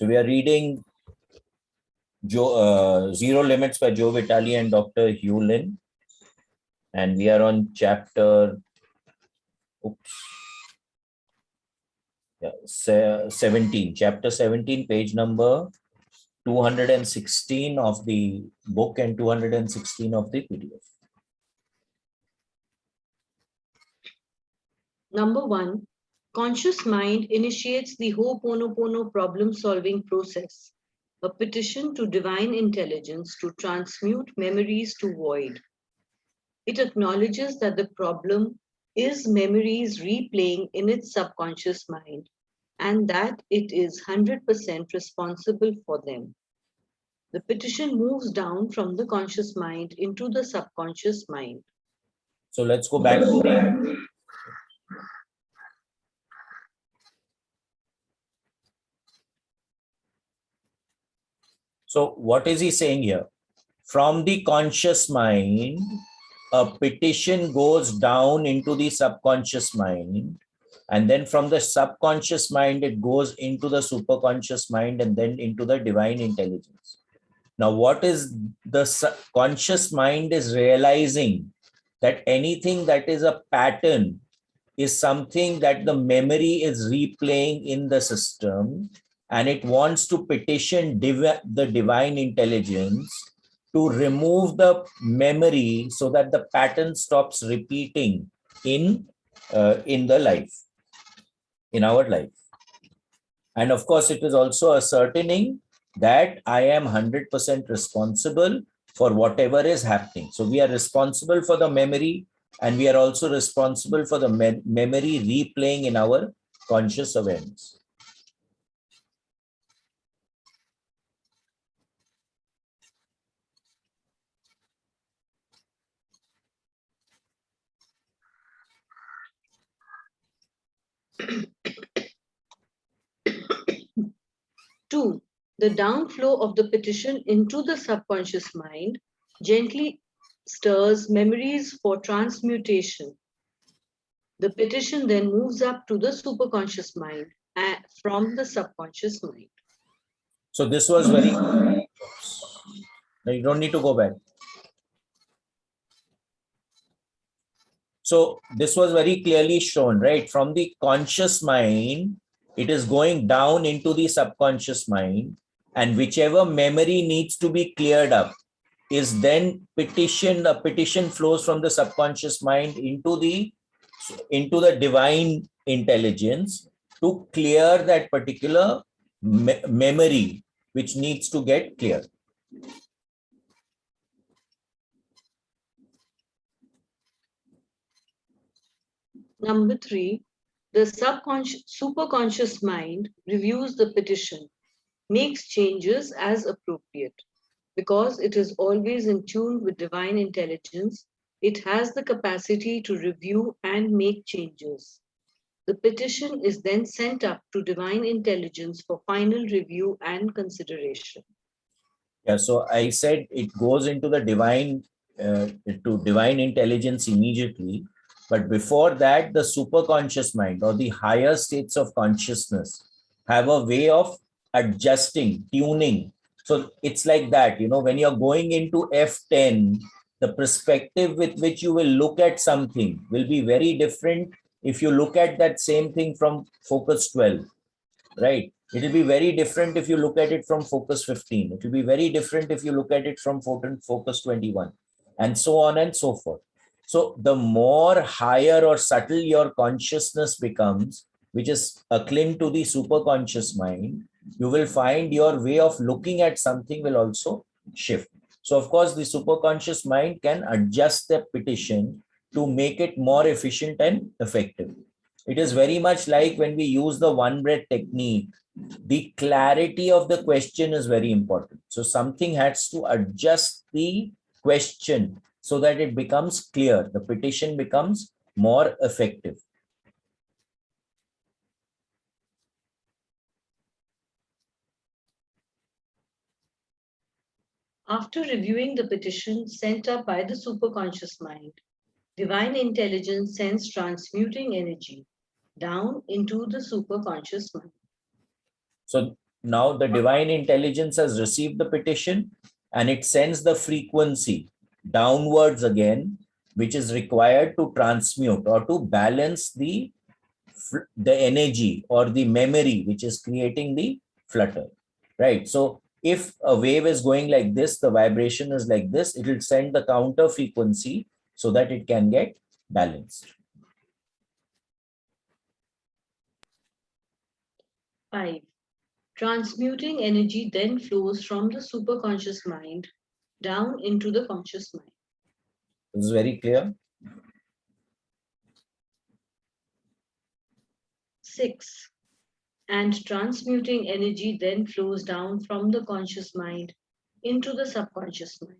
So we are reading Zero Limits by Joe Vitale and Dr. Hugh Lin. And we are on chapter 17, chapter 17, page number 216 of the book and 216 of the PDF. Number 1, conscious mind initiates the Ho'oponopono problem-solving process, a petition to divine intelligence to transmute memories to void. It acknowledges that the problem is memories replaying in its subconscious mind and that it is 100% responsible for them. The petition moves down from the conscious mind into the subconscious mind. So let's go back to the So what is he saying here? From the conscious mind, a petition goes down into the subconscious mind. And then from the subconscious mind, it goes into the superconscious mind and then into the divine intelligence. Now, what is the conscious mind is realizing that anything that is a pattern is something that the memory is replaying in the system, and it wants to petition the divine intelligence to remove the memory so that the pattern stops repeating in the life, in our life. And of course, it is also ascertaining that I am 100% responsible for whatever is happening. So we are responsible for the memory, and we are also responsible for the memory replaying in our conscious awareness. Two, the downflow of the petition into the subconscious mind gently stirs memories for transmutation. The petition then moves up to the superconscious mind from the subconscious mind. So this was very... Now you don't need to go back. So this was very clearly shown, right? From the conscious mind, it is going down into the subconscious mind, and whichever memory needs to be cleared up is then petitioned. A petition flows from the subconscious mind into the divine intelligence to clear that particular memory which needs to get cleared. Number 3, the superconscious mind reviews the petition, makes changes as appropriate. Because it is always in tune with divine intelligence, it has the capacity to review and make changes. The petition is then sent up to divine intelligence for final review and consideration. Yeah, so I said it goes into the divine intelligence immediately. But before that, the superconscious mind or the higher states of consciousness have a way of adjusting, tuning. So it's like that, when you're going into F10, the perspective with which you will look at something will be very different if you look at that same thing from focus 12, right? It will be very different if you look at it from focus 15. It will be very different if you look at it from focus 21, and so on and so forth. So the more higher or subtle your consciousness becomes, which is akin to the superconscious mind, you will find your way of looking at something will also shift. So of course, the superconscious mind can adjust the petition to make it more efficient and effective. It is very much like when we use the one breath technique, the clarity of the question is very important. So something has to adjust the question so that it becomes clear. The petition becomes more effective. After reviewing the petition sent up by the superconscious mind, divine intelligence sends transmuting energy down into the superconscious mind. So now the divine intelligence has received the petition and it sends the frequency downwards again, which is required to transmute or to balance the energy or the memory which is creating the flutter, right? So if a wave is going like this, the vibration is like this, it will send the counter frequency so that it can get balanced. 5. Transmuting energy then flows from the superconscious mind down into the conscious mind. This is very clear. 6. And transmuting energy then flows down from the conscious mind into the subconscious mind.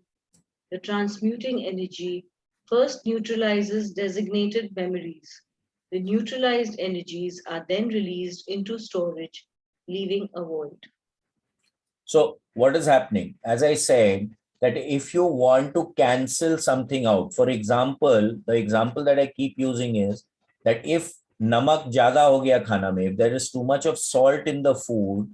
The transmuting energy first neutralizes designated memories. The neutralized energies are then released into storage, leaving a void. So what is happening? As I said, that if you want to cancel something out, for example, the example that I keep using is that if namak jada ho gaya khana mein, if there is too much of salt in the food,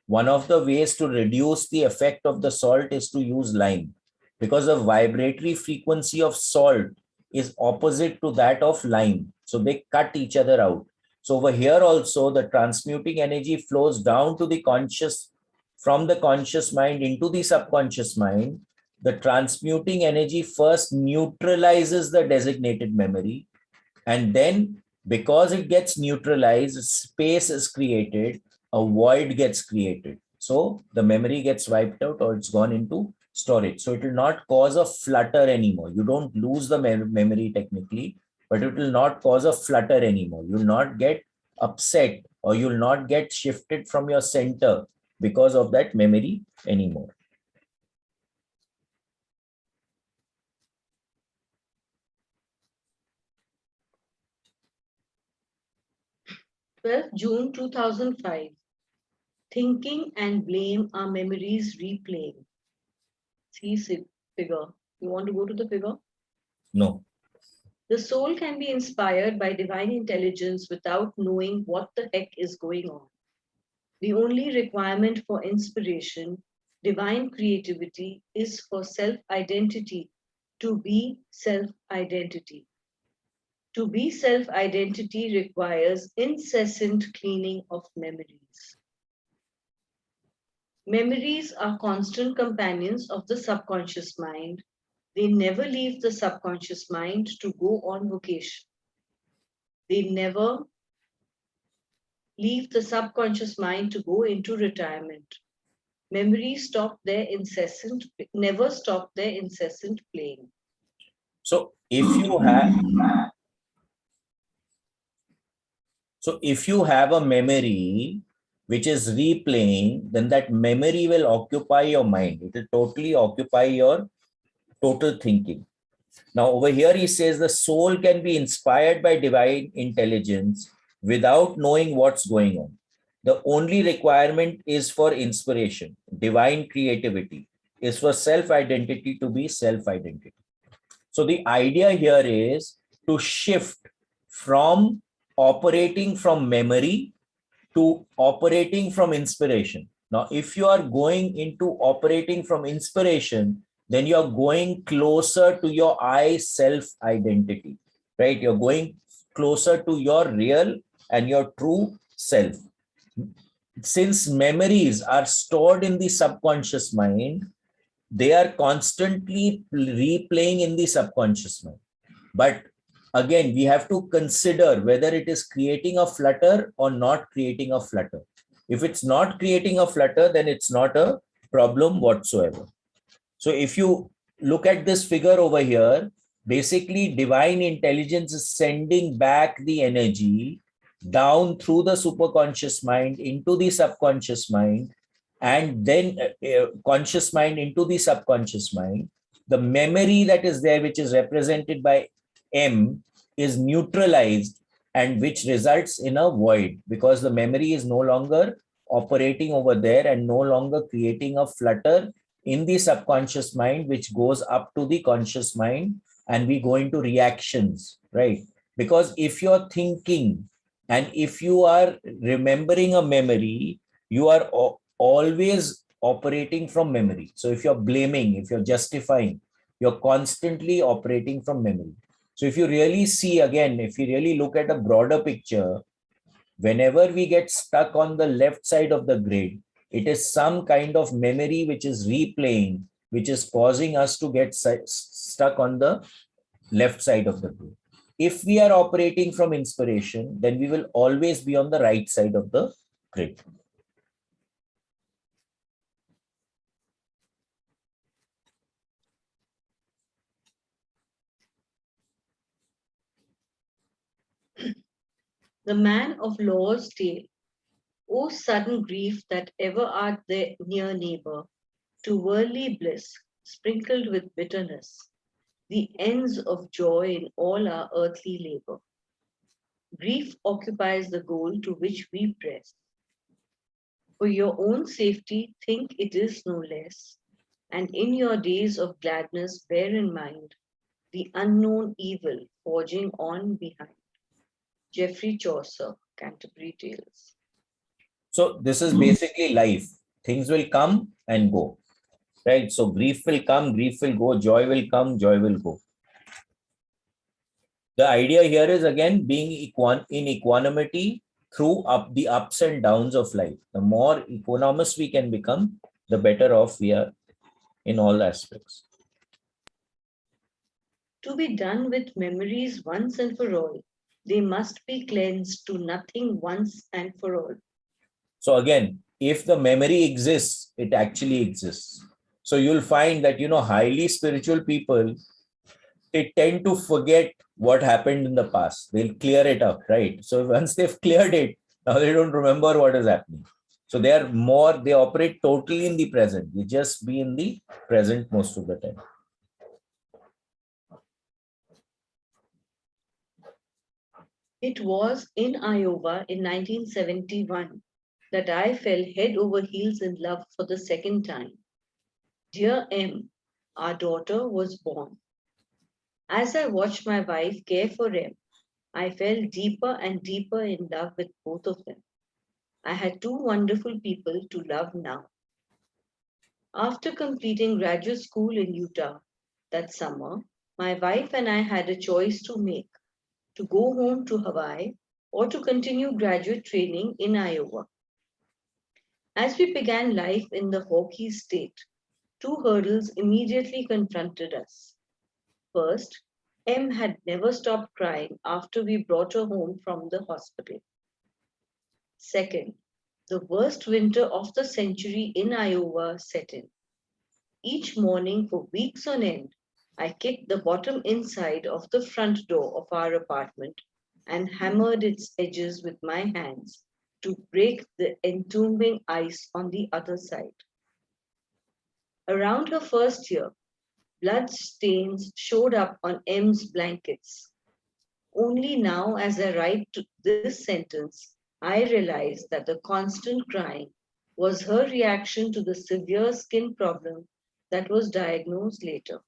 one of the ways to reduce the effect of the salt is to use lime, because the vibratory frequency of salt is opposite to that of lime. So they cut each other out. So over here also, the transmuting energy flows down to the conscious, from the conscious mind into the subconscious mind. The transmuting energy first neutralizes the designated memory, and then because it gets neutralized, space is created, a void gets created. So the memory gets wiped out or it's gone into storage. So it will not cause a flutter anymore. You don't lose the memory technically, but it will not cause a flutter anymore. You will not get upset or you will not get shifted from your center because of that memory anymore. 12th June 2005. Thinking and blame are memories replaying. See figure. You want to go to the figure? No. The soul can be inspired by divine intelligence without knowing what the heck is going on. The only requirement for inspiration, divine creativity, is for self-identity to be self-identity. To be self-identity requires incessant cleaning of memories. Memories are constant companions of the subconscious mind. They never leave the subconscious mind to go on vacation. They never leave the subconscious mind to go into retirement. Memories never stop their incessant playing. So if you have a memory which is replaying, then that memory will occupy your mind. It will totally occupy your total thinking. Now, over here, he says the soul can be inspired by divine intelligence without knowing what's going on. The only requirement is for inspiration. Divine creativity is for self-identity to be self-identity. So the idea here is to shift from operating from memory to operating from inspiration. Now, if you are going into operating from inspiration, then you're going closer to your I self identity, right? You're going closer to your real and your true self. Since memories are stored in the subconscious mind, they are constantly replaying in the subconscious mind. But again, we have to consider whether it is creating a flutter or not creating a flutter. If it's not creating a flutter, then it's not a problem whatsoever. So if you look at this figure over here, basically divine intelligence is sending back the energy down through the superconscious mind into the subconscious mind, and then conscious mind into the subconscious mind. The memory that is there, which is represented by M, is neutralized, and which results in a void because the memory is no longer operating over there and no longer creating a flutter in the subconscious mind, which goes up to the conscious mind, and we go into reactions, right? Because if you're thinking and if you are remembering a memory, you are always operating from memory. So if you're blaming, if you're justifying, you're constantly operating from memory. So if you really see again, if you really look at a broader picture, whenever we get stuck on the left side of the grid, it is some kind of memory which is replaying, which is causing us to get stuck on the left side of the grid. If we are operating from inspiration, then we will always be on the right side of the grid. The man of law's tale. O sudden grief that ever art there near neighbor, to worldly bliss, sprinkled with bitterness, the ends of joy in all our earthly labor. Grief occupies the goal to which we press. For your own safety, think it is no less, and in your days of gladness, bear in mind the unknown evil forging on behind. Geoffrey Chaucer, Canterbury Tales. So this is basically life. Things will come and go, right? So grief will come, grief will go, joy will come, joy will go. The idea here is again being in equanimity through the ups and downs of life. The more equanimous we can become, the better off we are in all aspects. To be done with memories once and for all, they must be cleansed to nothing once and for all. So again, if the memory exists, it actually exists. So you'll find that, highly spiritual people, they tend to forget what happened in the past. They'll clear it up, right? So once they've cleared it, now they don't remember what is happening. So they operate totally in the present. They just be in the present most of the time. It was in Iowa in 1971 that I fell head over heels in love for the second time. Dear M, our daughter was born. As I watched my wife care for M, I fell deeper and deeper in love with both of them. I had two wonderful people to love now. After completing graduate school in Utah that summer, my wife and I had a choice to make: to go home to Hawaii or to continue graduate training in Iowa. As we began life in the Hockey state, two hurdles immediately confronted us. First, M had never stopped crying after we brought her home from the hospital. Second, the worst winter of the century in Iowa set in. Each morning for weeks on end, I kicked the bottom inside of the front door of our apartment and hammered its edges with my hands to break the entombing ice on the other side. Around her first year, blood stains showed up on M's blankets. Only now, as I write this sentence, I realize that the constant crying was her reaction to the severe skin problem that was diagnosed later.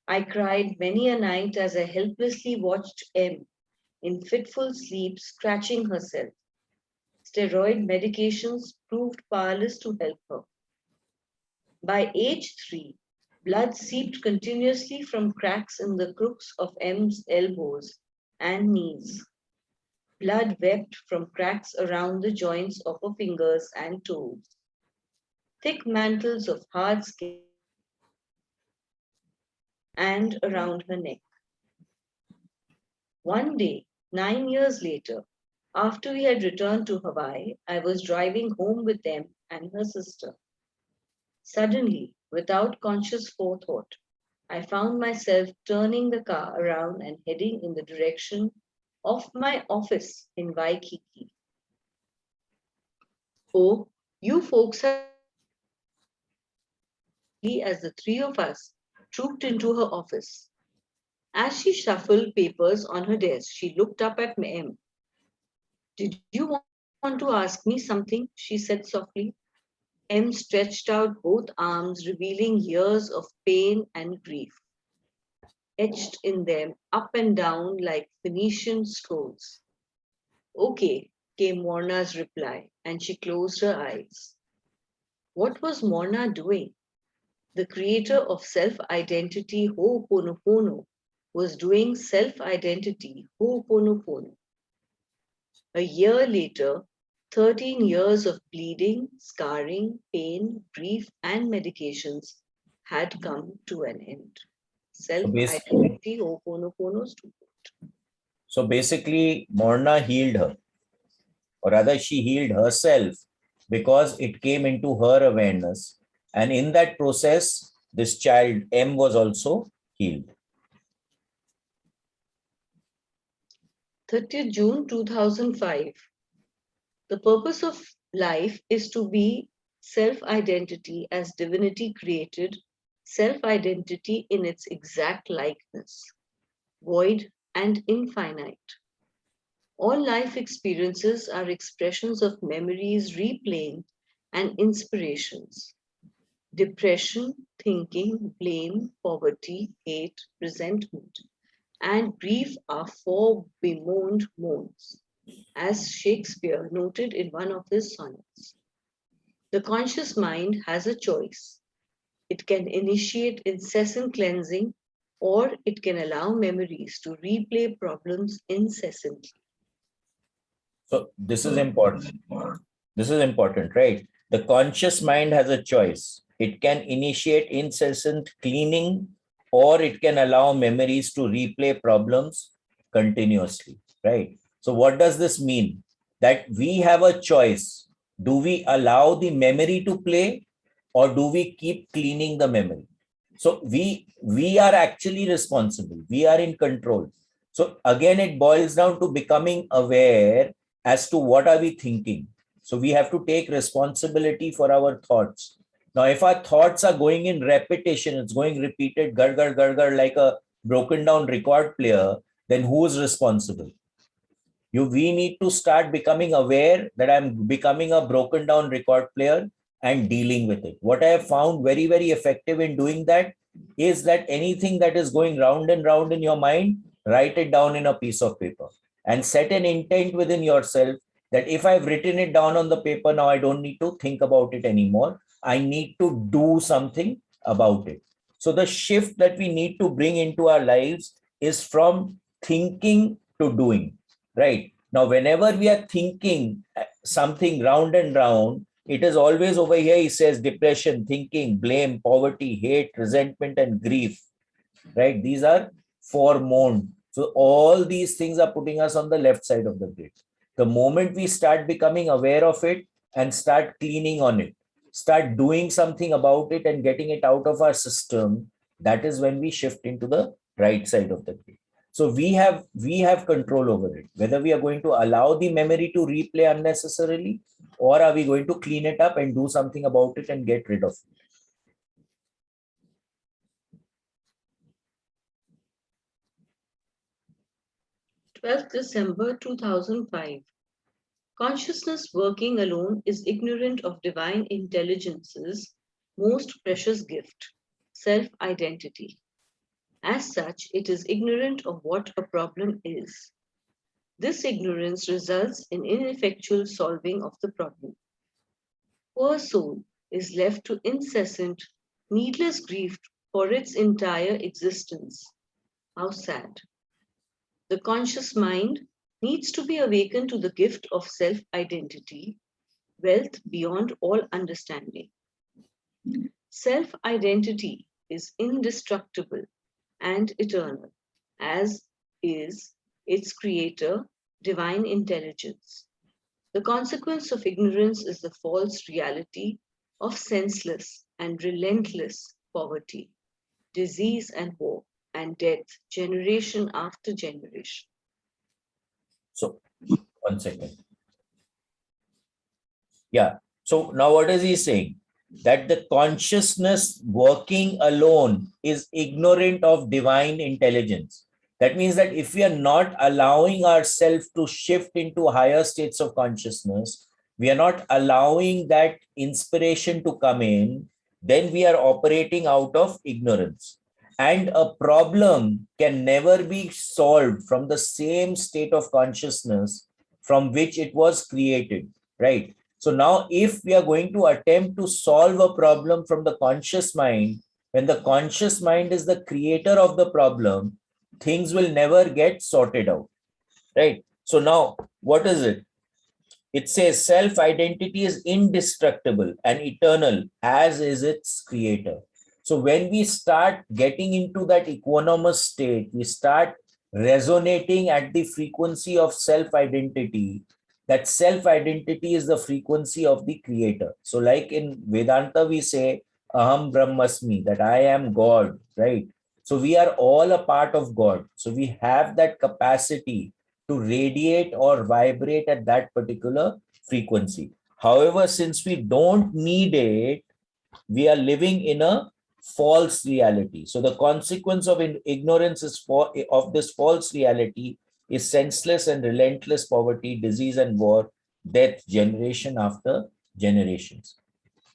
I cried many a night as I helplessly watched M in fitful sleep scratching herself. Steroid medications proved powerless to help her. By age 3, blood seeped continuously from cracks in the crooks of M's elbows and knees. Blood wept from cracks around the joints of her fingers and toes. Thick mantles of hard skin and around her neck. One day, 9 years later, after we had returned to Hawaii, I was driving home with them and her sister. Suddenly, without conscious forethought, I found myself turning the car around and heading in the direction of my office in Waikiki. Oh, you folks have no idea, M said quickly as the three of us trooped into her office. As she shuffled papers on her desk, she looked up at M. Did you want to ask me something? She said softly. M stretched out both arms, revealing years of pain and grief, etched in them up and down like Phoenician scrolls. Okay, came Morna's reply, and she closed her eyes. What was Morna doing? The creator of self-identity Ho'oponopono was doing self-identity Ho'oponopono. A year later, 13 years of bleeding, scarring, pain, grief, and medications had come to an end. So, basically, Self-identity Ho'oponopono stood. so basically, Morna healed her, or rather, she healed herself because it came into her awareness. And in that process, this child M was also healed. 30th June 2005. The purpose of life is to be self-identity as divinity created, self-identity in its exact likeness, void and infinite. All life experiences are expressions of memories replaying and inspirations. Depression, thinking, blame, poverty, hate, resentment, and grief are four bemoaned moans, as Shakespeare noted in one of his sonnets. The conscious mind has a choice. It can initiate incessant cleansing, or it can allow memories to replay problems incessantly. So, this is important. This is important, right? The conscious mind has a choice. It can initiate incessant cleaning, or it can allow memories to replay problems continuously, right? So, what does this mean? That we have a choice. Do we allow the memory to play, or do we keep cleaning the memory? So, we are actually responsible. We are in control. So, again, it boils down to becoming aware as to what are we thinking. So we have to take responsibility for our thoughts. Now, if our thoughts are going in repetition, it's going repeated, gar, gar, gar, gar, like a broken down record player, then who is responsible? We need to start becoming aware that I'm becoming a broken down record player and dealing with it. What I have found very, very effective in doing that is that anything that is going round and round in your mind, write it down in a piece of paper and set an intent within yourself that if I've written it down on the paper, now I don't need to think about it anymore. I need to do something about it. So the shift that we need to bring into our lives is from thinking to doing. Right. Now, whenever we are thinking something round and round, it is always over here. He says depression, thinking, blame, poverty, hate, resentment, and grief. Right. These are foremourned. So all these things are putting us on the left side of the grid. The moment we start becoming aware of it and start cleaning on it, start doing something about it and getting it out of our system, that is when we shift into the right side of the grid. So we have control over it, whether we are going to allow the memory to replay unnecessarily, or are we going to clean it up and do something about it and get rid of it. 12th December 2005. Consciousness working alone is ignorant of divine intelligence's most precious gift, self-identity. As such, it is ignorant of what a problem is. This ignorance results in ineffectual solving of the problem. Poor soul is left to incessant, needless grief for its entire existence. How sad. The conscious mind needs to be awakened to the gift of self-identity, wealth beyond all understanding. Self-identity is indestructible and eternal, as is its creator, divine intelligence. The consequence of ignorance is the false reality of senseless and relentless poverty, disease and war, and death, generation after generation. So 1 second. Yeah. So now what is he saying? That the consciousness working alone is ignorant of divine intelligence. That means that if we are not allowing ourselves to shift into higher states of consciousness, we are not allowing that inspiration to come in, then we are operating out of ignorance. And a problem can never be solved from the same state of consciousness from which it was created, right? So now if we are going to attempt to solve a problem from the conscious mind, when the conscious mind is the creator of the problem, things will never get sorted out, right? So now what is it? It says self-identity is indestructible and eternal, as is its creator. So when we start getting into that equanimous state, we start resonating at the frequency of self-identity. That self-identity is the frequency of the creator. So like in Vedanta, we say, Aham Brahmasmi, that I am God, right? So we are all a part of God. So we have that capacity to radiate or vibrate at that particular frequency. However, since we don't need it, we are living in a false reality. So the consequence of ignorance is of this false reality is senseless and relentless poverty, disease and war, death, generation after generations.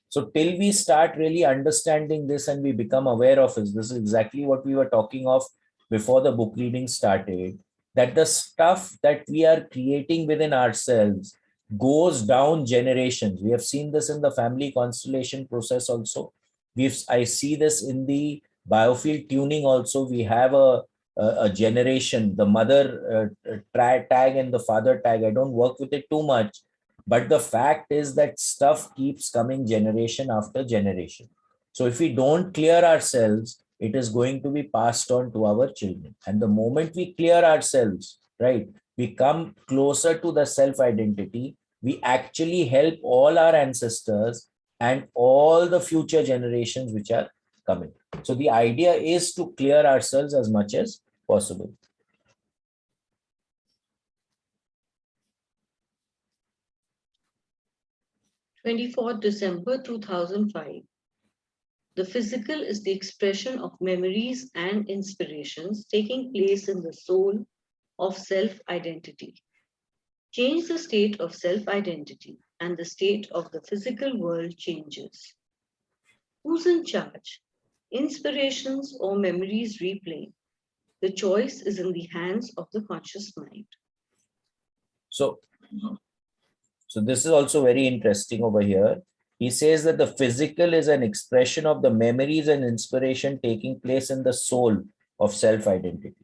So till we start really understanding this and we become aware of this is exactly what we were talking of before the book reading started, that the stuff that we are creating within ourselves goes down generations. We have seen this in the family constellation process also. I see this in the biofield tuning also. We have a generation, the mother tag and the father tag. I don't work with it too much, but the fact is that stuff keeps coming generation after generation. So if we don't clear ourselves, it is going to be passed on to our children. And the moment we clear ourselves, right, we come closer to the self identity, we actually help all our ancestors and all the future generations which are coming. So the idea is to clear ourselves as much as possible. 24th December 2005. The physical is the expression of memories and inspirations taking place in the soul of self-identity. Change the state of self-identity and the state of the physical world changes. Who's in charge? Inspirations or memories replaying? The choice is in the hands of the conscious mind. So this is also very interesting over here. He says that the physical is an expression of the memories and inspiration taking place in the soul of self-identity.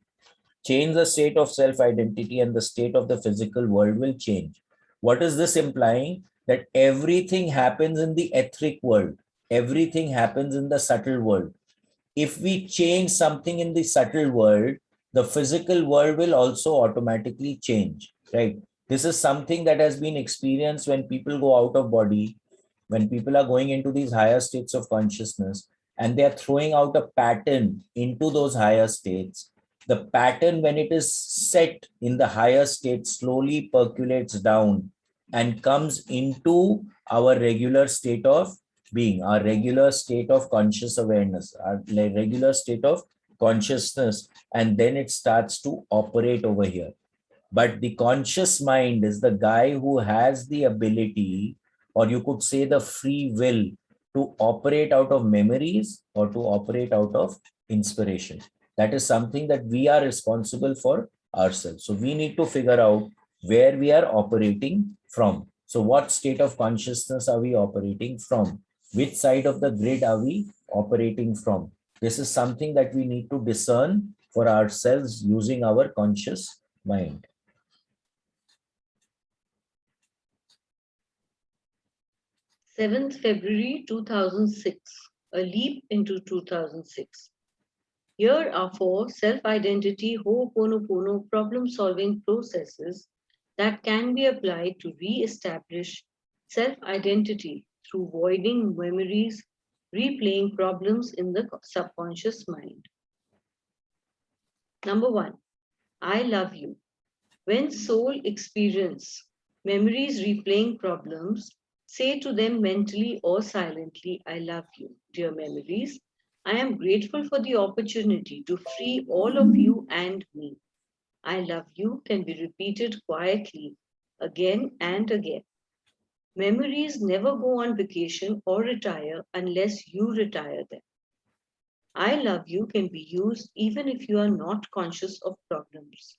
Change the state of self-identity and the state of the physical world will change. What is this implying? That everything happens in the etheric world. Everything happens in the subtle world. If we change something in the subtle world, the physical world will also automatically change, right? This is something that has been experienced when people go out of body, when people are going into these higher states of consciousness, and they are throwing out a pattern into those higher states. The pattern, when it is set in the higher state, slowly percolates down and comes into our regular state of being, our regular state of conscious awareness, our regular state of consciousness, and then it starts to operate over here. But the conscious mind is the guy who has the ability, or you could say the free will, to operate out of memories or to operate out of inspiration. That is something that we are responsible for ourselves. So we need to figure out where we are operating from. So what state of consciousness are we operating from? Which side of the grid are we operating from? This is something that we need to discern for ourselves using our conscious mind. 7th February 2006, a leap into 2006. Here are 4 self-identity Ho'oponopono problem-solving processes that can be applied to re-establish self-identity through voiding memories, replaying problems in the subconscious mind. Number 1, I love you. When soul experience memories replaying problems, say to them mentally or silently, I love you, dear memories. I am grateful for the opportunity to free all of you and me. I love you can be repeated quietly again and again. Memories never go on vacation or retire unless you retire them. I love you can be used even if you are not conscious of problems.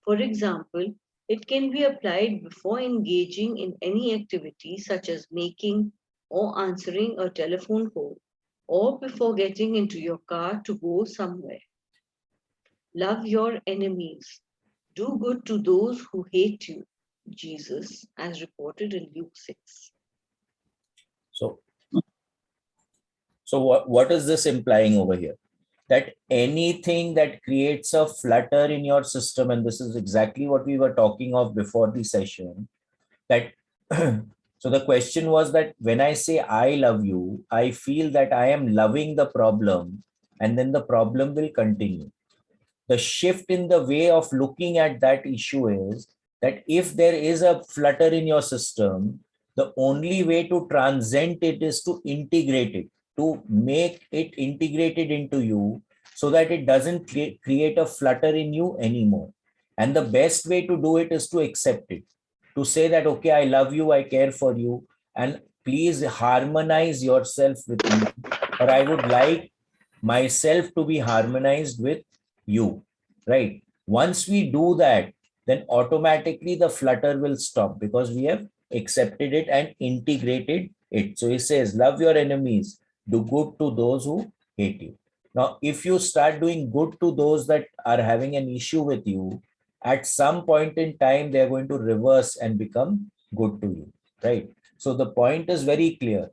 For example, It can be applied before engaging in any activity such as making or answering a telephone call, or before getting into your car to go somewhere. Love your enemies. Do good to those who hate you. Jesus, as reported in Luke 6. So, so what is this implying over here? That anything that creates a flutter in your system, and this is exactly what we were talking of before the session, that so the question was that when I say I love you, I feel that I am loving the problem, and then the problem will continue. The shift in the way of looking at that issue is that if there is a flutter in your system, the only way to transcend it is to integrate it, to make it integrated into you so that it doesn't create a flutter in you anymore. And the best way to do it is to accept it, to say that, okay, I love you, I care for you, and please harmonize yourself with me, or I would like myself to be harmonized with you, right? Once we do that, then automatically the flutter will stop because we have accepted it and integrated it. So he says, love your enemies, do good to those who hate you. Now, if you start doing good to those that are having an issue with you, at some point in time, they're going to reverse and become good to you, right? So the point is very clear.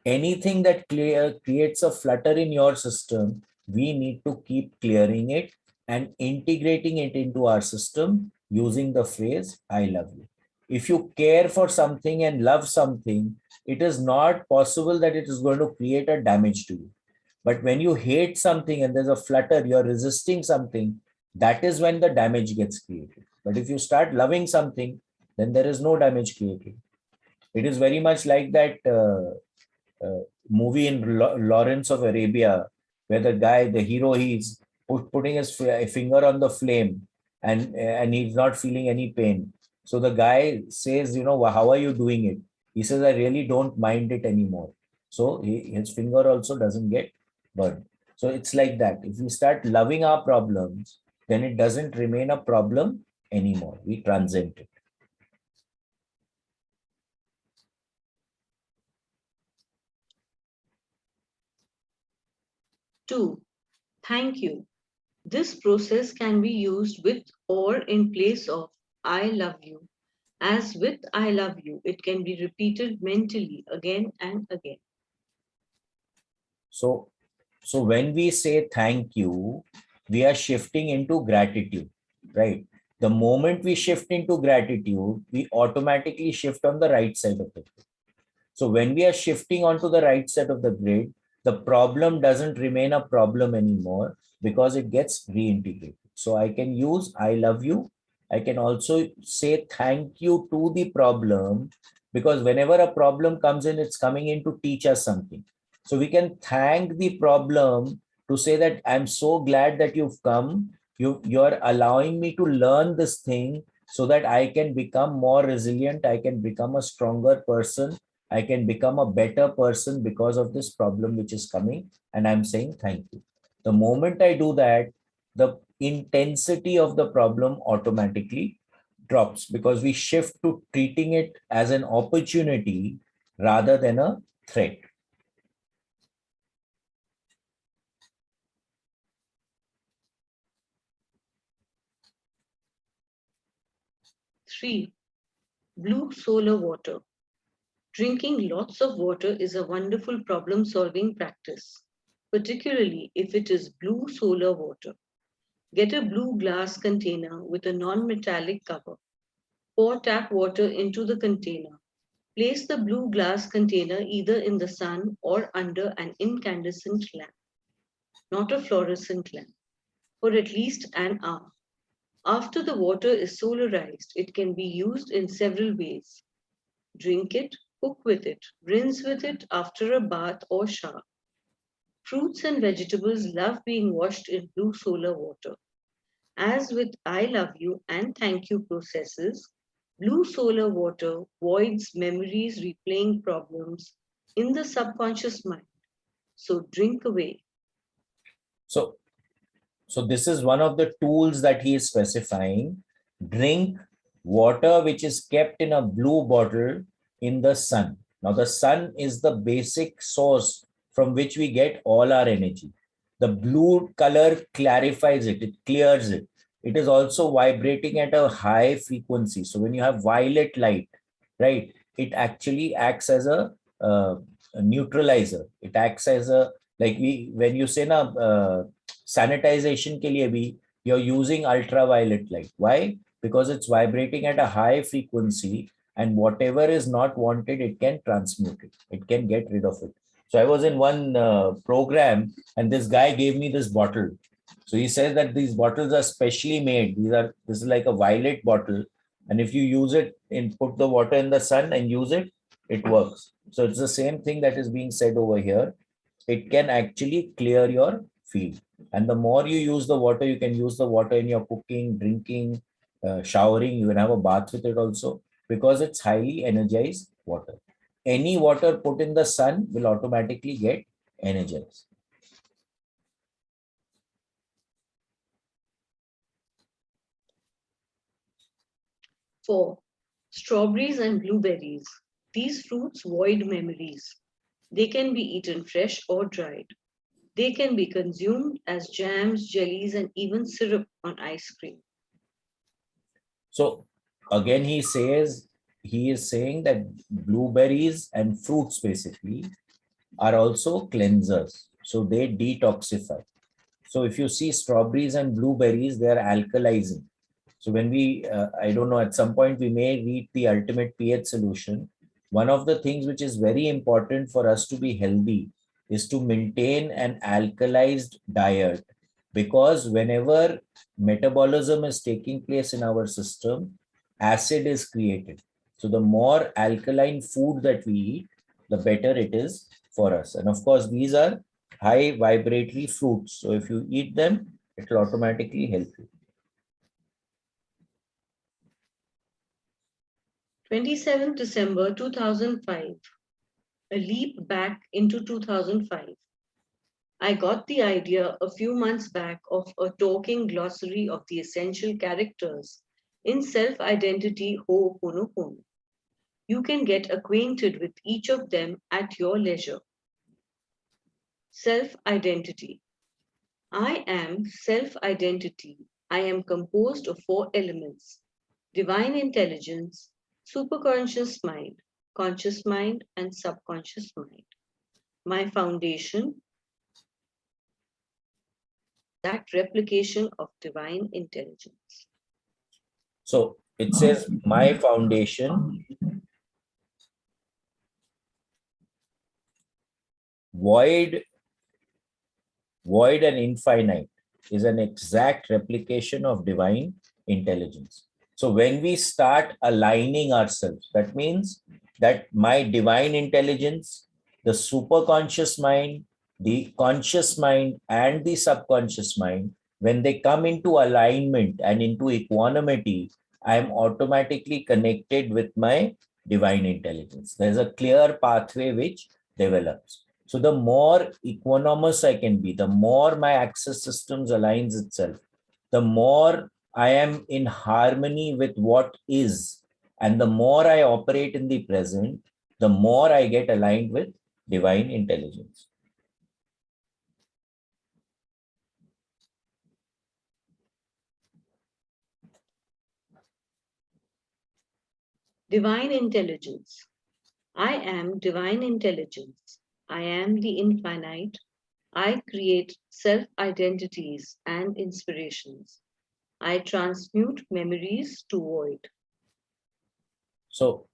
Anything that creates a flutter in your system, we need to keep clearing it and integrating it into our system using the phrase, I love you. If you care for something and love something, it is not possible that it is going to create a damage to you. But when you hate something and there's a flutter, you're resisting something, that is when the damage gets created. But if you start loving something, then there is no damage created. It is very much like that movie in Lawrence of Arabia, where the guy, the hero, he's putting his finger on the flame, and he's not feeling any pain. So the guy says, how are you doing it? He says, I really don't mind it anymore. So his finger also doesn't get burned. So it's like that. If we start loving our problems, then it doesn't remain a problem anymore. We transcend it. 2. Thank you. This process can be used with or in place of I love you. As with I love you, it can be repeated mentally again and again. So when we say thank you, we are shifting into gratitude, right? The moment we shift into gratitude, we automatically shift on the right side of the grid. So when we are shifting onto the right side of the grid, the problem doesn't remain a problem anymore because it gets reintegrated. So I can use I love you. I can also say thank you to the problem, because whenever a problem comes in, it's coming in to teach us something. So we can thank the problem to say that I'm so glad that you've come. You're allowing me to learn this thing so that I can become more resilient. I can become a stronger person. I can become a better person because of this problem which is coming. And I'm saying thank you. The moment I do that, the intensity of the problem automatically drops because we shift to treating it as an opportunity rather than a threat. 3. Blue solar water. Drinking lots of water is a wonderful problem solving practice, particularly if it is blue solar water. Get a blue glass container with a non metallic cover. Pour tap water into the container. Place the blue glass container either in the sun or under an incandescent lamp, not a fluorescent lamp, for at least an hour. After the water is solarized, it can be used in several ways. Drink it, cook with it, rinse with it after a bath or shower. Fruits and vegetables love being washed in blue solar water. As with I love you and thank you processes, blue solar water voids memories replaying problems in the subconscious mind. So drink away. So this is one of the tools that he is specifying. Drink water which is kept in a blue bottle in the sun. Now, the sun is the basic source from which we get all our energy. The blue color clarifies it, it clears it. It is also vibrating at a high frequency. So, when you have violet light, right, it actually acts as a neutralizer. It acts as a, like when you say na, sanitization ke liye bhi, you're using ultraviolet light. Why? Because it's vibrating at a high frequency, and whatever is not wanted, it can transmute it. It can get rid of it. So I was in one program, and this guy gave me this bottle. So he says that these bottles are specially made. This is like a violet bottle, and if you use it and put the water in the sun and use it, it works. So it's the same thing that is being said over here. It can actually clear your field. And the more you use the water, you can use the water in your cooking, drinking, showering. You can have a bath with it also, because it's highly energized water. Any water put in the sun will automatically get energized. Four, strawberries and blueberries. These fruits void memories. They can be eaten fresh or dried. They can be consumed as jams, jellies, and even syrup on ice cream. So again, he is saying that blueberries and fruits basically are also cleansers. So they detoxify. So if you see strawberries and blueberries, they are alkalizing. So when I don't know, at some point we may read the ultimate pH solution. One of the things which is very important for us to be healthy is to maintain an alkalized diet, because whenever metabolism is taking place in our system, acid is created. So the more alkaline food that we eat, the better it is for us. And of course, these are high vibratory fruits. So if you eat them, it will automatically help you. 27 December 2005. A leap back into 2005. I got the idea a few months back of a talking glossary of the essential characters in self-identity Ho'oponopono. You can get acquainted with each of them at your leisure. Self-identity. I am self-identity. I am composed of four elements: divine intelligence, superconscious mind, conscious mind, and subconscious mind. My foundation, that replication of divine intelligence. So it says, my foundation, void and infinite, is an exact replication of divine intelligence. So when we start aligning ourselves, that means that my divine intelligence, the superconscious mind, the conscious mind, and the subconscious mind, when they come into alignment and into equanimity, I am automatically connected with my divine intelligence. There's a clear pathway which develops. So the more equanimous I can be, the more my access systems aligns itself, the more I am in harmony with what is, and the more I operate in the present, the more I get aligned with divine intelligence. Divine intelligence. I am divine intelligence. I am the infinite. I create self identities and inspirations. I transmute memories to void. So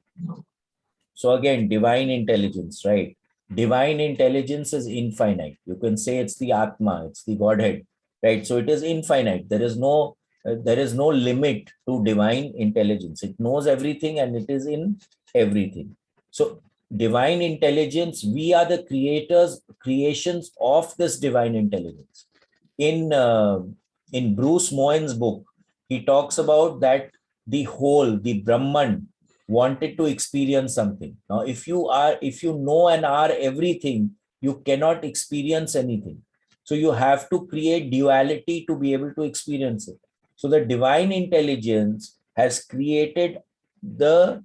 again, divine intelligence, right? Divine intelligence is infinite. You can say it's the Atma, it's the Godhead, right? So it is infinite. There is no limit to divine intelligence. It knows everything and it is in everything. So divine intelligence, we are the creations of this divine intelligence. In Bruce Moen's book, he talks about that the whole, the Brahman, wanted to experience something. Now, if you know and are everything, you cannot experience anything. So you have to create duality to be able to experience it. So the divine intelligence has created the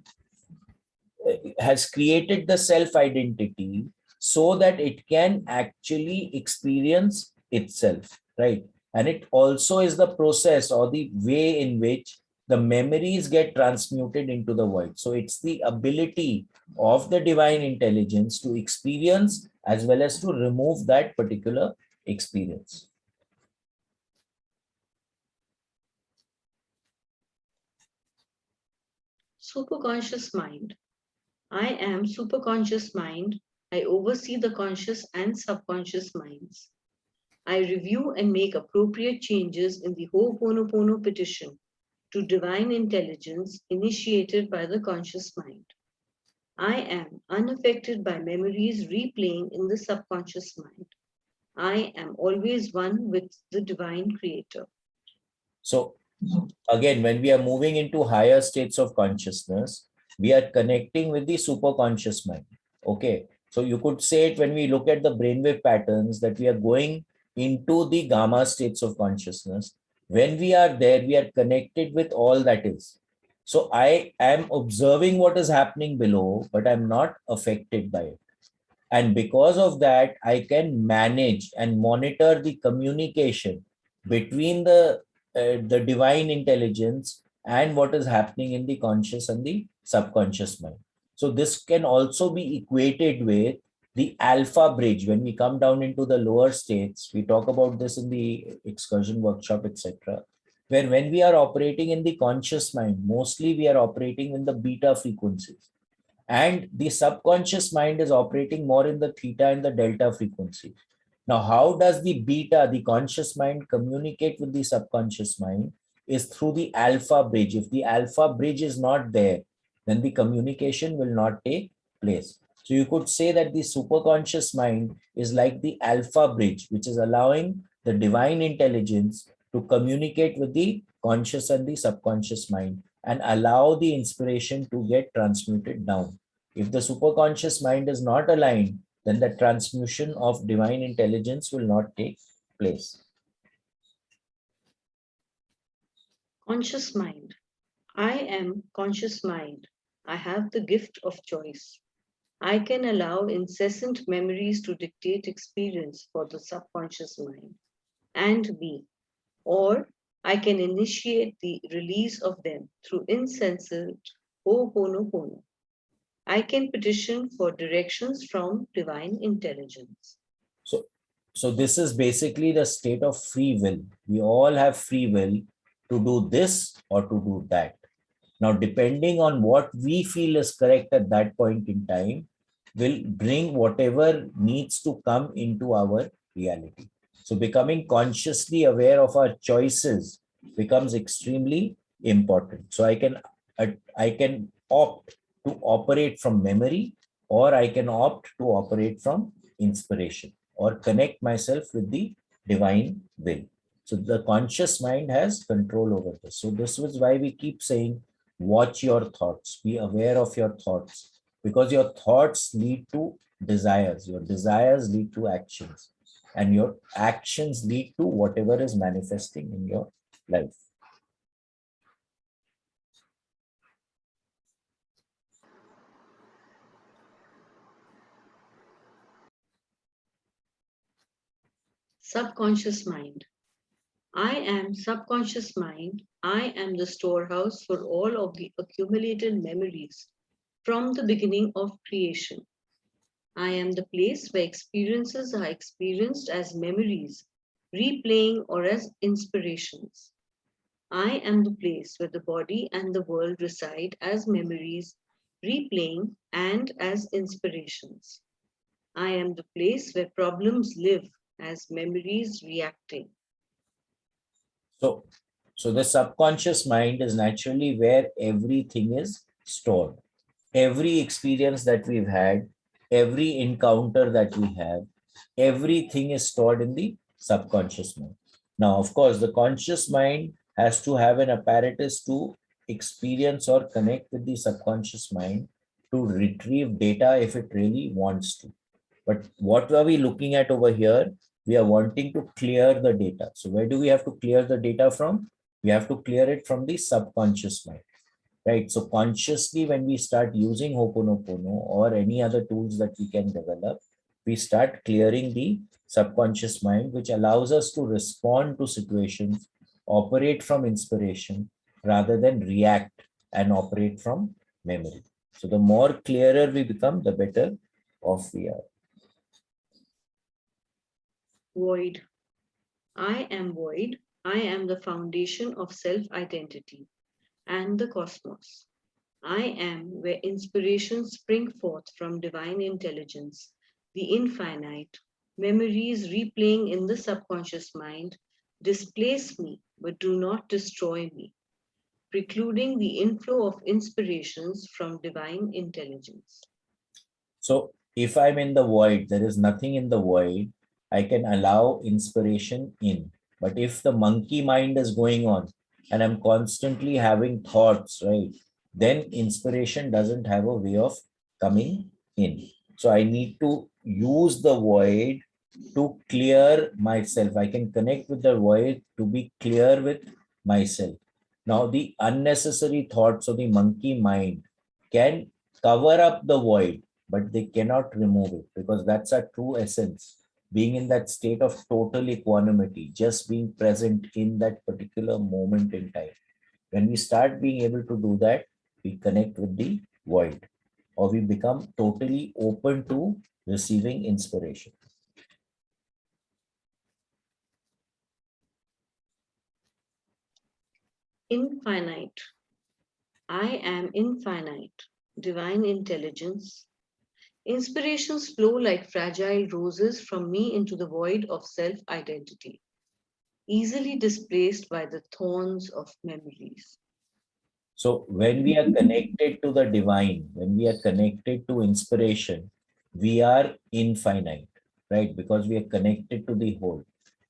self identity so that it can actually experience itself, right? And it also is the process or the way in which the memories get transmuted into the void. So it's the ability of the divine intelligence to experience as well as to remove that particular experience. Superconscious mind. I am superconscious mind. I oversee the conscious and subconscious minds. I review and make appropriate changes in the Ho'oponopono petition to divine intelligence initiated by the conscious mind. I am unaffected by memories replaying in the subconscious mind. I am always one with the divine creator. So again, when we are moving into higher states of consciousness, we are connecting with the superconscious mind. Okay. So you could say it when we look at the brainwave patterns that we are going into the gamma states of consciousness. When we are there, we are connected with all that is. So I am observing what is happening below, but I'm not affected by it. And because of that, I can manage and monitor the communication between the divine intelligence and what is happening in the conscious and the subconscious mind. So this can also be equated with the alpha bridge. When we come down into the lower states, we talk about this in the excursion workshop, etc., where when we are operating in the conscious mind, mostly we are operating in the beta frequencies, and the subconscious mind is operating more in the theta and the delta frequency. Now, how does the beta, the conscious mind, communicate with the subconscious mind? Is through the alpha bridge. If the alpha bridge is not there, then the communication will not take place. So you could say that the superconscious mind is like the alpha bridge, which is allowing the divine intelligence to communicate with the conscious and the subconscious mind and allow the inspiration to get transmuted down. If the superconscious mind is not aligned, then the transmutation of divine intelligence will not take place. Conscious mind. I am conscious mind. I have the gift of choice. I can allow incessant memories to dictate experience for the subconscious mind and me, or I can initiate the release of them through insensate Ho'oponopono. I can petition for directions from divine intelligence. So, so this is basically the state of free will. We all have free will to do this or to do that. Now, depending on what we feel is correct at that point in time, will bring whatever needs to come into our reality. So, becoming consciously aware of our choices becomes extremely important. So, I can opt to operate from memory, or I can opt to operate from inspiration, or connect myself with the divine will. So the conscious mind has control over this. So this is why we keep saying, watch your thoughts, be aware of your thoughts, because your thoughts lead to desires, your desires lead to actions, and your actions lead to whatever is manifesting in your life. Subconscious mind. I am subconscious mind. I am the storehouse for all of the accumulated memories from the beginning of creation. I am the place where experiences are experienced as memories, replaying or as inspirations. I am the place where the body and the world reside as memories, replaying, and as inspirations. I am the place where problems live as memories reacting. So, so the subconscious mind is naturally where everything is stored. Every experience that we've had, every encounter that we have, everything is stored in the subconscious mind. Now, of course, the conscious mind has to have an apparatus to experience or connect with the subconscious mind to retrieve data if it really wants to. But what are we looking at over here? We are wanting to clear the data. So where do we have to clear the data from? We have to clear it from the subconscious mind, right? So consciously, when we start using Ho'oponopono or any other tools that we can develop, we start clearing the subconscious mind, which allows us to respond to situations, operate from inspiration rather than react and operate from memory. So the more clearer we become, the better off we are. Void. I am void. I am the foundation of self identity and the cosmos. I am where inspirations spring forth from divine intelligence, the infinite. Memories replaying in the subconscious mind displace me but do not destroy me, precluding the inflow of inspirations from divine intelligence. So if I'm in the void, there is nothing in the void, I can allow inspiration in. But if the monkey mind is going on and I'm constantly having thoughts, right, then inspiration doesn't have a way of coming in. So I need to use the void to clear myself. I can connect with the void to be clear with myself. Now, the unnecessary thoughts of the monkey mind can cover up the void, but they cannot remove it, because that's our true essence. Being in that state of total equanimity, just being present in that particular moment in time. When we start being able to do that, we connect with the void, or we become totally open to receiving inspiration. Infinite. I am infinite. Divine intelligence. Inspirations flow like fragile roses from me into the void of self identity, easily displaced by the thorns of memories. So when we are connected to the divine, when we are connected to inspiration, we are infinite, right? Because we are connected to the whole.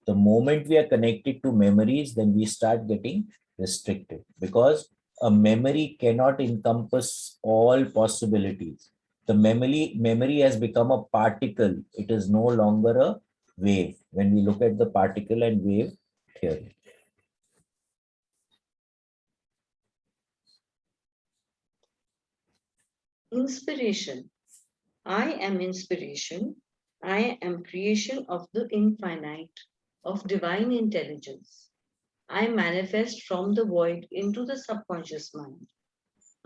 The moment we are connected to memories, then we start getting restricted, because a memory cannot encompass all possibilities. The memory has become a particle. It is no longer a wave when we look at the particle and wave theory. Inspiration. I am inspiration. I am creation of the infinite, of divine intelligence. I manifest from the void into the subconscious mind.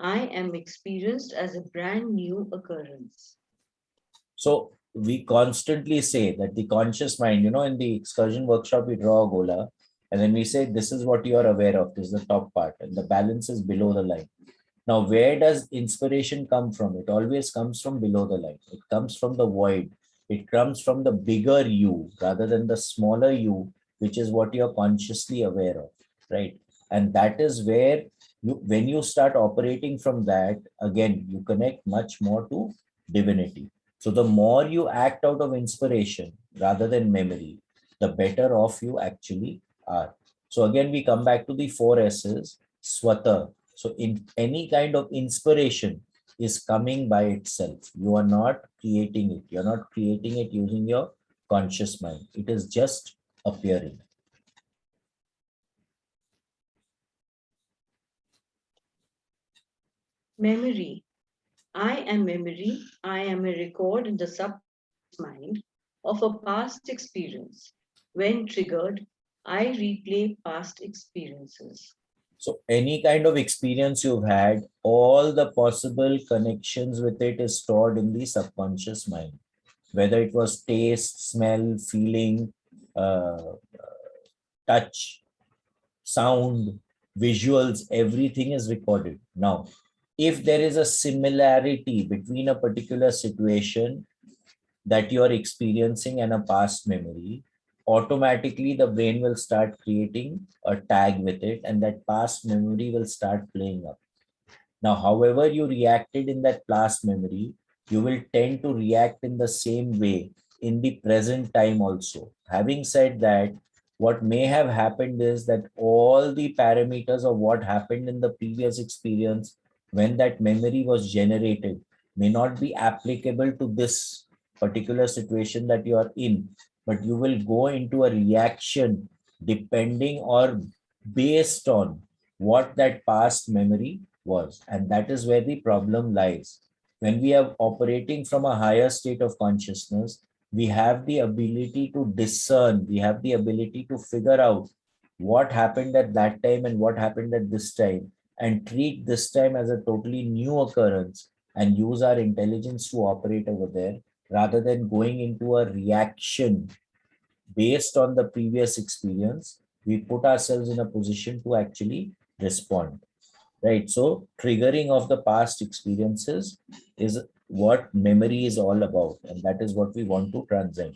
I am experienced as a brand new occurrence. So we constantly say that the conscious mind, in the excursion workshop, we draw a gola and then we say, this is what you are aware of. This is the top part and the balance is below the line. Now, where does inspiration come from? It always comes from below the line. It comes from the void. It comes from the bigger you rather than the smaller you, which is what you're consciously aware of, right? And that is where when you start operating from that, again, you connect much more to divinity. So the more you act out of inspiration rather than memory, the better off you actually are. So again, we come back to the four S's: swata. So in any kind of inspiration is coming by itself. You are not creating it. You're not creating it using your conscious mind. It is just appearing. Memory. I am memory. I am a record in the subconscious mind of a past experience. When triggered, I replay past experiences. So any kind of experience you've had, all the possible connections with it is stored in the subconscious mind. Whether it was taste, smell, feeling, uh, touch, sound, visuals, everything is recorded. Now, if there is a similarity between a particular situation that you are experiencing and a past memory, automatically the brain will start creating a tag with it, and that past memory will start playing up. Now, however you reacted in that past memory, you will tend to react in the same way in the present time also. Having said that, what may have happened is that all the parameters of what happened in the previous experience when that memory was generated may not be applicable to this particular situation that you are in, but you will go into a reaction depending or based on what that past memory was. And that is where the problem lies. When we are operating from a higher state of consciousness, we have the ability to discern, we have the ability to figure out what happened at that time and what happened at this time, and treat this time as a totally new occurrence and use our intelligence to operate over there rather than going into a reaction based on the previous experience. We put ourselves in a position to actually respond, right? So triggering of the past experiences is what memory is all about, and that is what we want to transcend.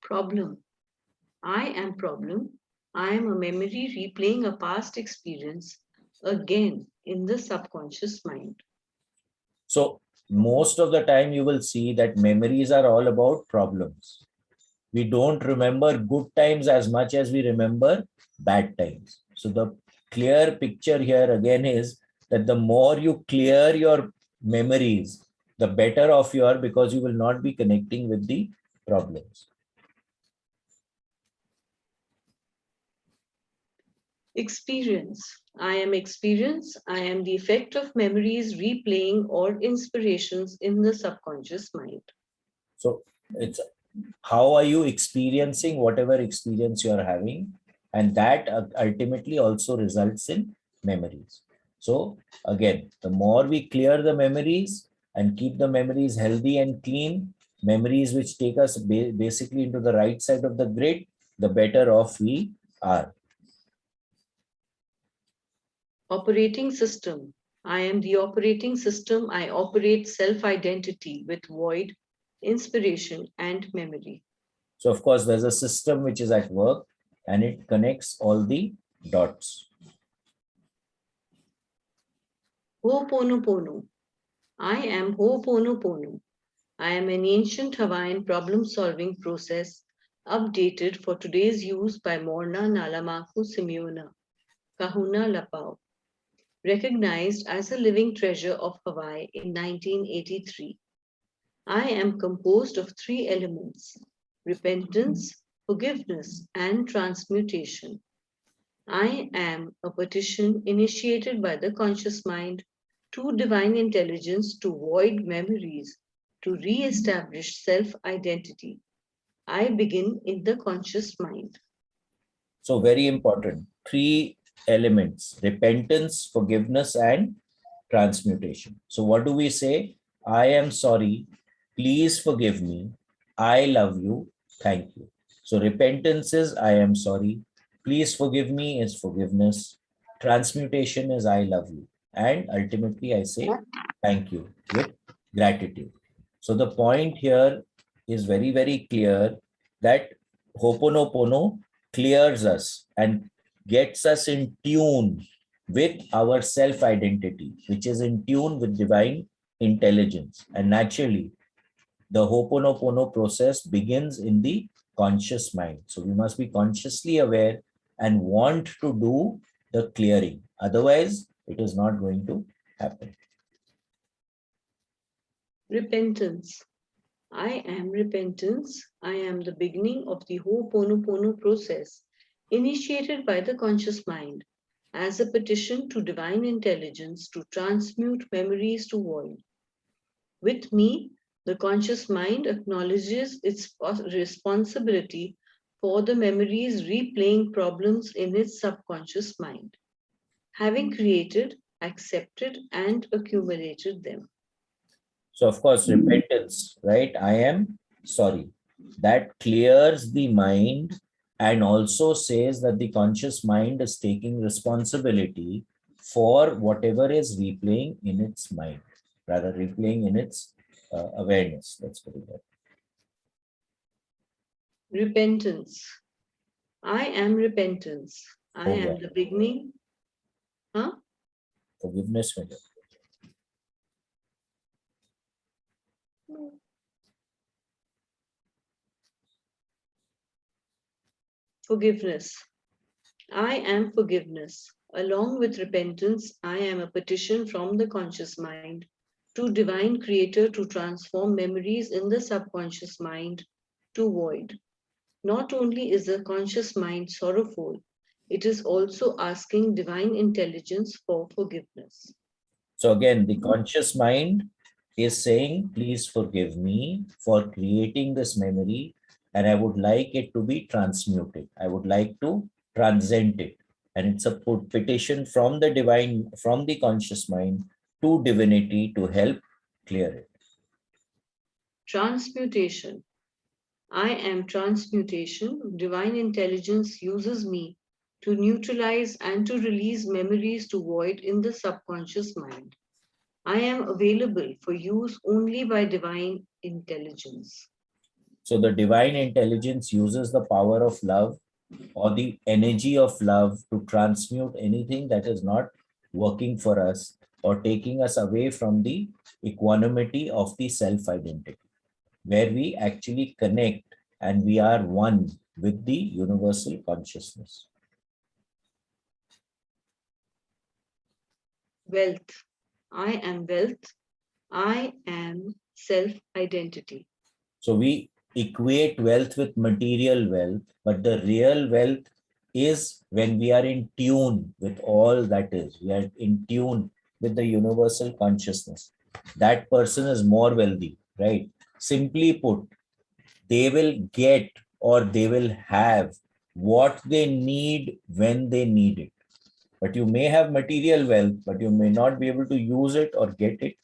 Problem. I am problem. I am a memory replaying a past experience again in the subconscious mind. So most of the time you will see that memories are all about problems. We don't remember good times as much as we remember bad times. So the clear picture here again is that the more you clear your memories, the better off you are, because you will not be connecting with the problems. Experience. I am experience. I am the effect of memories replaying or inspirations in the subconscious mind. So it's how are you experiencing whatever experience you are having, and that ultimately also results in memories. So again, the more we clear the memories and keep the memories healthy and clean, memories which take us basically into the right side of the grid, the better off we are. Operating system. I am the operating system. I operate self identity with void, inspiration, and memory. So of course there's a system which is at work and it connects all the dots. Ho'oponopono. I am Ho'oponopono. I am an ancient Hawaiian problem solving process updated for today's use by Morna Nalamaku Simeona, Kahuna Lapau, recognized as a living treasure of Hawaii in 1983. I am composed of three elements: repentance, forgiveness, and transmutation. I am a petition initiated by the conscious mind to divine intelligence to void memories, to re-establish self-identity. I begin in the conscious mind. So very important. Three elements: repentance, forgiveness, and transmutation. So what do we say? I am sorry. Please forgive me. I love you. Thank you. So repentance is I am sorry. Please forgive me is forgiveness. Transmutation is I love you. And ultimately I say thank you with gratitude. So the point here is very, very clear that Ho'oponopono clears us and gets us in tune with our self identity, which is in tune with divine intelligence. And naturally, the Ho'oponopono process begins in the conscious mind. So we must be consciously aware and want to do the clearing. Otherwise, it is not going to happen. Repentance. I am repentance. I am the beginning of the Ho'oponopono process initiated by the conscious mind as a petition to divine intelligence to transmute memories to void. With me, the conscious mind acknowledges its responsibility for the memories replaying problems in its subconscious mind, having created, accepted, and accumulated them. So, of course, repentance, right? I am sorry. That clears the mind and also says that the conscious mind is taking responsibility for whatever is replaying in its mind, rather replaying in its awareness. Let's put it that. Repentance. I am repentance. I Oh, am yeah. the beginning. Huh? Forgiveness. Forgiveness. I am forgiveness. Along with repentance, I am a petition from the conscious mind to divine creator to transform memories in the subconscious mind to void. Not only is the conscious mind sorrowful, it is also asking divine intelligence for forgiveness. So again, the conscious mind is saying, please forgive me for creating this memory, and I would like it to be transmuted. I would like to transcend it. And it's a petition from the divine, from the conscious mind to divinity to help clear it. Transmutation. I am transmutation. Divine intelligence uses me to neutralize and to release memories to void in the subconscious mind. I am available for use only by divine intelligence. So the divine intelligence uses the power of love or the energy of love to transmute anything that is not working for us or taking us away from the equanimity of the self identity, where we actually connect and we are one with the universal consciousness. Wealth. I am wealth. I am self identity. So we equate wealth with material wealth, but the real wealth is when we are in tune with all that is. We are in tune with the universal consciousness. That person is more wealthy, right? Simply put, they will get or they will have what they need when they need it. But you may have material wealth, but you may not be able to use it or get it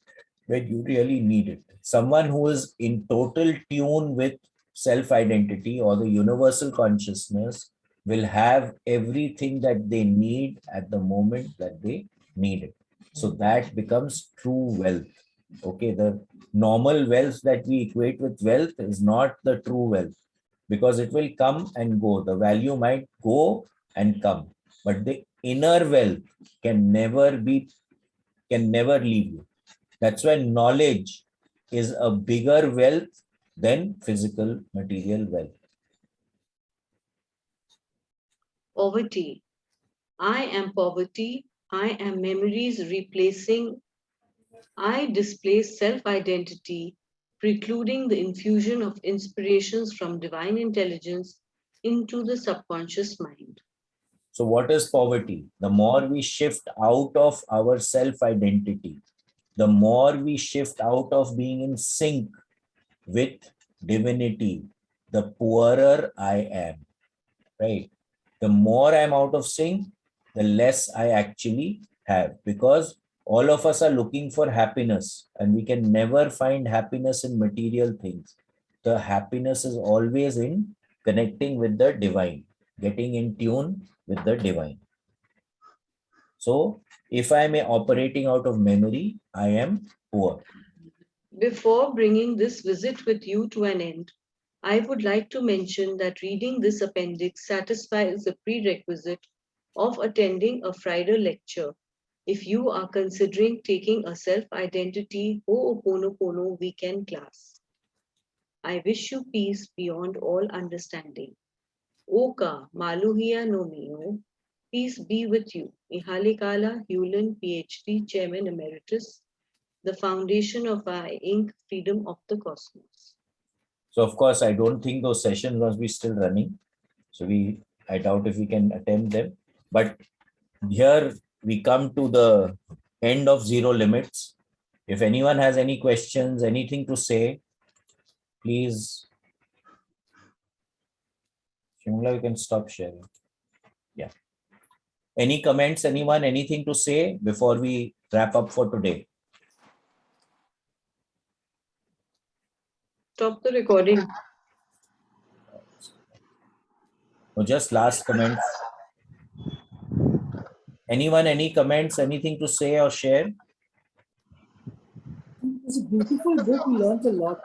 when you really need it. Someone who is in total tune with self identity or the universal consciousness will have everything that they need at the moment that they need it. So that becomes true wealth. Okay, the normal wealth that we equate with wealth is not the true wealth because it will come and go. The value might go and come, but the inner wealth can never leave you. That's why knowledge is a bigger wealth than physical material wealth. Poverty. I am poverty. I am memories replacing. I displace self identity, precluding the infusion of inspirations from divine intelligence into the subconscious mind. So, what is poverty? The more we shift out of our self identity, the more we shift out of being in sync with divinity, the poorer I am, right? The more I'm out of sync, the less I actually have because all of us are looking for happiness and we can never find happiness in material things. The happiness is always in connecting with the divine, getting in tune with the divine. So if I'm operating out of memory, I am poor. Before bringing this visit with you to an end, I would like to mention that reading this appendix satisfies the prerequisite of attending a Friday lecture if you are considering taking a self-identity Ho'oponopono weekend class. I wish you peace beyond all understanding. Oka Maluhia no Mio, peace be with you. Ihalikala Hewlin, PhD, Chairman Emeritus, the foundation of I Inc. Freedom of the Cosmos. So of course, I don't think those sessions must be still running. So I doubt if we can attempt them. But here we come to the end of Zero Limits. If anyone has any questions, anything to say, please, Shimla, you can stop sharing. Yeah. Any comments, anyone, anything to say before we wrap up for today? Stop the recording. Or just last comments. Anyone, any comments, anything to say or share? It's a beautiful book. We learned a lot.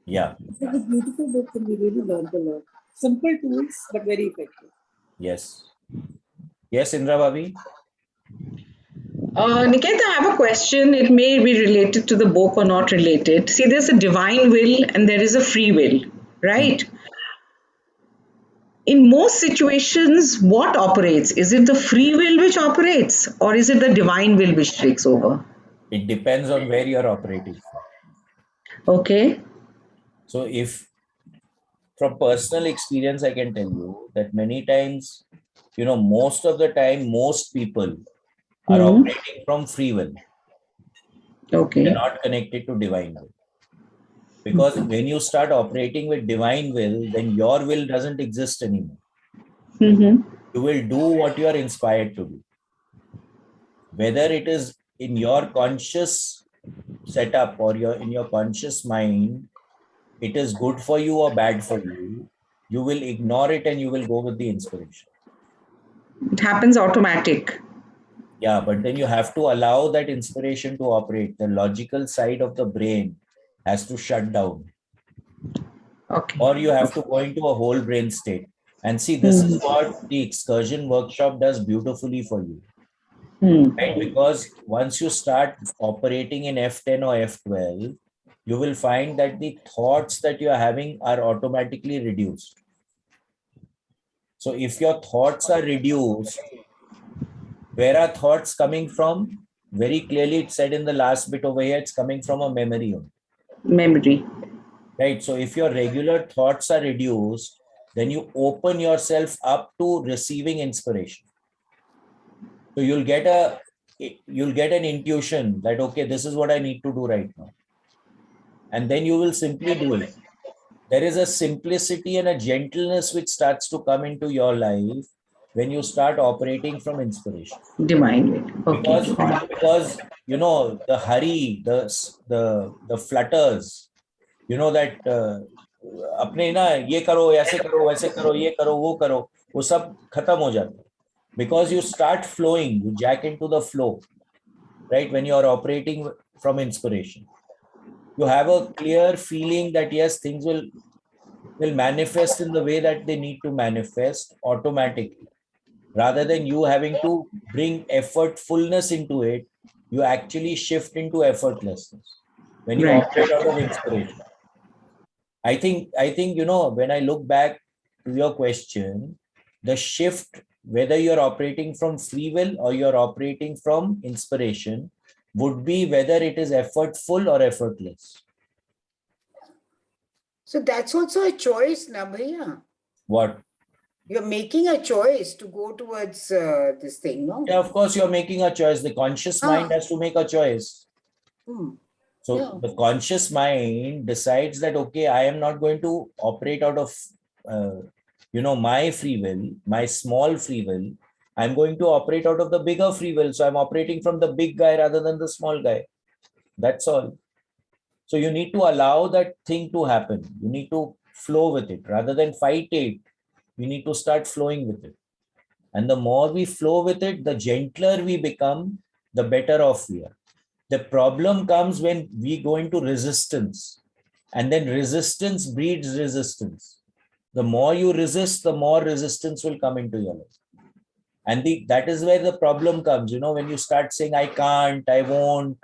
Yeah. It's a beautiful book and we really learned a lot. Simple tools, but very effective. Yes. Yes, Indra Bhabi? Niket, I have a question. It may be related to the book or not related. See, there's a divine will and there is a free will, right? In most situations, what operates? Is it the free will which operates or is it the divine will which takes over? It depends on where you're operating from. Okay. So if from personal experience, I can tell you that many times, most of the time, most people are operating from free will. They're Okay. not connected to divine will. Because when you start operating with divine will, then your will doesn't exist anymore. Mm-hmm. You will do what you are inspired to do. Whether it is in your conscious setup or in your conscious mind, it is good for you or bad for you, you will ignore it and you will go with the inspiration. It happens automatic. Yeah, but then you have to allow that inspiration to operate. The logical side of the brain has to shut down, Okay. or you have to go into a whole brain state. And see, this is Mm-hmm. what the excursion workshop does beautifully for you, right? Mm. Because once you start operating in F10 or F12, you will find that the thoughts that you are having are automatically reduced. So if your thoughts are reduced, where are thoughts coming from? Very clearly, it said in the last bit over here, it's coming from a memory only, Memory. right? So if your regular thoughts are reduced, then you open yourself up to receiving inspiration. So you'll get an intuition that, okay, this is what I need to do right now. And then you will simply do it. There is a simplicity and a gentleness which starts to come into your life when you start operating from inspiration. Divine will. Okay. Because the hurry, the flutters, that अपने ना ये करो, ऐसे करो, वैसे करो, ये करो, वो सब खत्म हो जाता है. Because you start flowing, you jack into the flow, right? When you are operating from inspiration, you have a clear feeling that yes, things will manifest in the way that they need to manifest automatically. Rather than you having to bring effortfulness into it, you actually shift into effortlessness when you Right. operate out of inspiration. I think when I look back to your question, the shift, whether you're operating from free will or you're operating from inspiration, would be whether it is effortful or effortless. So that's also a choice, na bhaiya. What? You're making a choice to go towards this thing, no? Yeah, of course, you're making a choice. The conscious mind has to make a choice. So Yeah. the conscious mind decides that, okay, I am not going to operate out of, my free will, my small free will. I'm going to operate out of the bigger free will. So I'm operating from the big guy rather than the small guy. That's all. So you need to allow that thing to happen. You need to flow with it rather than fight it. You need to start flowing with it. And the more we flow with it, the gentler we become, the better off we are. The problem comes when we go into resistance, and then resistance breeds resistance. The more you resist, the more resistance will come into your life. And that is where the problem comes. When you start saying, I can't, I won't,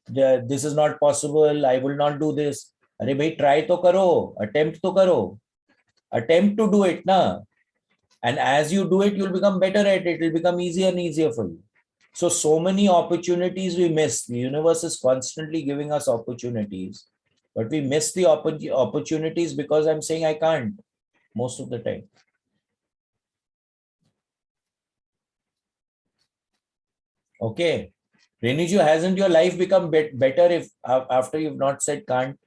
this is not possible, I will not do this. Arey bhai, try to karo, attempt to karo. Attempt to do it, na. And as you do it, you'll become better at it. It'll become easier and easier for you. So many opportunities we miss. The universe is constantly giving us opportunities, but we miss the opportunities because I'm saying I can't most of the time. Okay. Reniju, hasn't your life become better if after you've not said can't?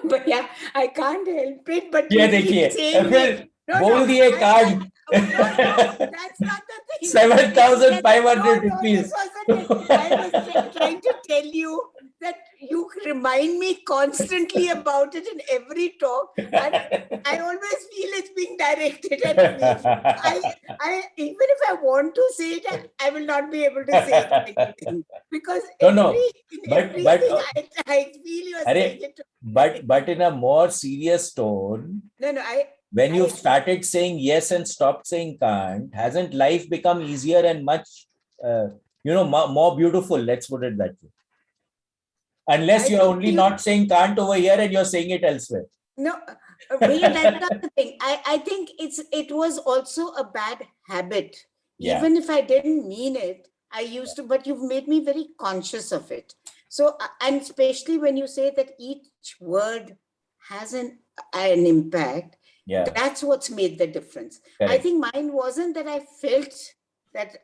But yeah, I can't help it. But ये you keep देखिए saying फिर it. No, बोल दिए कांड no, that's not the thing. 7,500 No, rupees. this wasn't it. I was trying to tell you that you remind me constantly about it in every talk, and I always feel it's being directed at me. I even if I want to say it, I will not be able to say anything because No, everything I feel you are saying it. But in a more serious tone, No, when you've started saying yes and stopped saying can't, hasn't life become easier and much, more beautiful? Let's put it that way. Unless you're only not saying can't over here and you're saying it elsewhere. No, Bhaiya, that's not the thing. I think it was also a bad habit. Yeah. Even if I didn't mean it, I used to, but you've made me very conscious of it. So, and especially when you say that each word has an impact, Yeah, that's what's made the difference. I correct. think mine wasn't that I felt that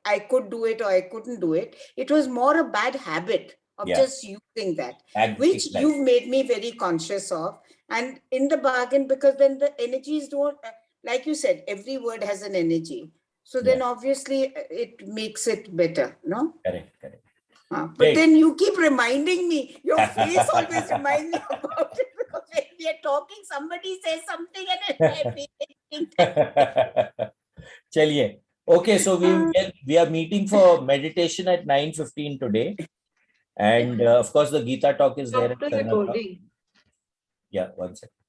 I could do it or I couldn't do it. It was more a bad habit of Yeah. just using that, which Exactly. you've made me very conscious of. And in the bargain, because then the energies don't, like you said, every word has an energy. So then Yeah. obviously it makes it better, no? Correct, correct. But Great. then you keep reminding me, your face always reminds me about it, because when we are talking, somebody says something and I feel it. Chaliye. Okay, so we are meeting for meditation at 9:15 today. And of course, the Gita talk is there at Stop the 7 o'clock. recording. Yeah, one second.